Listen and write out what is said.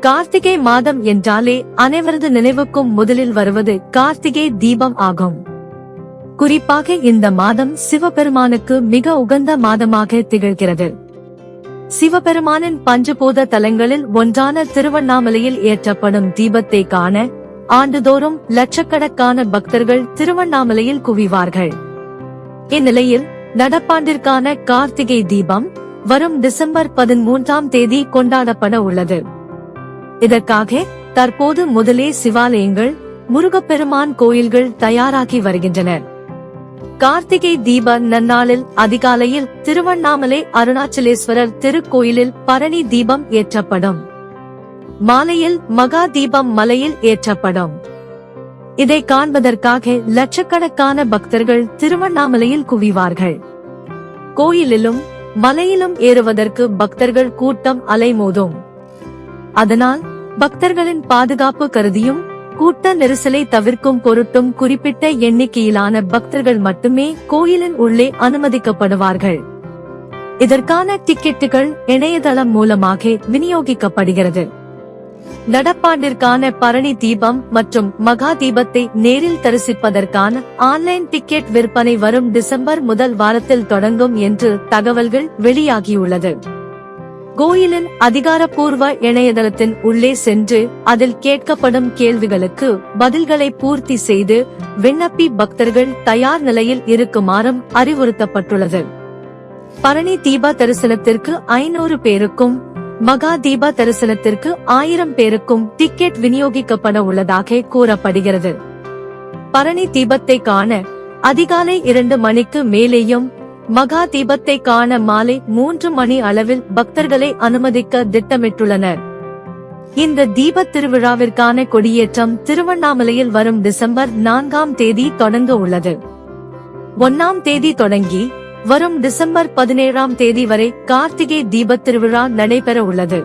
கார்த்திகை மாதம் என்றாலே அனைவரது நினைவுக்கும் முதலில் வருவது கார்த்திகை தீபம் ஆகும். குறிப்பாக இந்த மாதம் சிவபெருமானுக்கு மிக உகந்த மாதமாக திகழ்கிறது. சிவபெருமானின் பஞ்சபூத தலங்களில் ஒன்றான திருவண்ணாமலையில் ஏற்றப்படும் தீபத்தை காண ஆண்டுதோறும் லட்சக்கணக்கான பக்தர்கள் திருவண்ணாமலையில் குவிவார்கள். இந்நிலையில் நடப்பாண்டிற்கான கார்த்திகை தீபம் வரும் டிசம்பர் 13ஆம் தேதி கொண்டாடப்பட உள்ளது. இதற்காக தற்போது முதலே சிவாலயங்கள், முருகப்பெருமான் கோயில்கள் தயாராகி வருகின்றனர். கார்த்திகை தீப நன்னாளில் அதிகாலையில் திருவண்ணாமலை அருணாச்சலேஸ்வரர் திருக்கோயிலில் பரணி தீபம் ஏற்றப்படும். மாலையில் மகா தீபம் மலையில் ஏற்றப்படும். இதை காண்பதற்காக லட்சக்கணக்கான பக்தர்கள் திருவண்ணாமலையில் குவிவார்கள். கோயிலிலும் மலையிலும் ஏறுவதற்கு பக்தர்கள் கூட்டம் அலைமோதும். அதனால் பக்தர்களின் பாதுகாப்பு கருதியும் கூட்ட நெரிசலை தவிர்க்கும் பொருட்டும் குறிப்பிட்ட எண்ணிக்கையிலான பக்தர்கள் மட்டுமே கோயிலின் உள்ளே அனுமதிக்கப்படுவார்கள். இதற்கான டிக்கெட்டுகள் இணையதளம் மூலமாக விநியோகிக்கப்படுகிறது. நடப்பாண்டிற்கான பரணி தீபம் மற்றும் மகா தீபத்தை நேரில் தரிசிப்பதற்கான ஆன்லைன் டிக்கெட் விற்பனை வரும் டிசம்பர் முதல் வாரத்தில் தொடங்கும் என்று தகவல்கள் வெளியாகியுள்ளது. கோயிலின் அதிகாரப்பூர்வ இணையதளத்தின் உள்ளே சென்று அதில் கேட்கப்படும் கேள்விகளுக்கு பதில்களை பூர்த்தி செய்து விண்ணப்பி பக்தர்கள் தயார் நிலையில் இருக்குமாறும் அறிவுறுத்தப்பட்டுள்ளது. பரணி தீப தரிசனத்திற்கு 500 பேருக்கும் மகா தீப தரிசனத்திற்கு 1000 பேருக்கும் டிக்கெட் விநியோகிக்கப்பட உள்ளதாக கூறப்படுகிறது. பரணி தீபத்தை காண அதிகாலை 2 மணிக்கு மேலேயும் மகா தீபத்தை காண மாலை 3 மணி அளவில் பக்தர்களை அனுமதிக்க திட்டமிட்டுள்ளனர். இந்த தீப திருவிழாவிற்கான கொடியேற்றம் திருவண்ணாமலையில் வரும் டிசம்பர் 4ஆம் தேதி தொடங்க உள்ளது. 1ஆம் தேதி தொடங்கி வரும் டிசம்பர் 17ஆம் தேதி வரை கார்த்திகை தீபத் திருவிழா நடைபெற உள்ளது.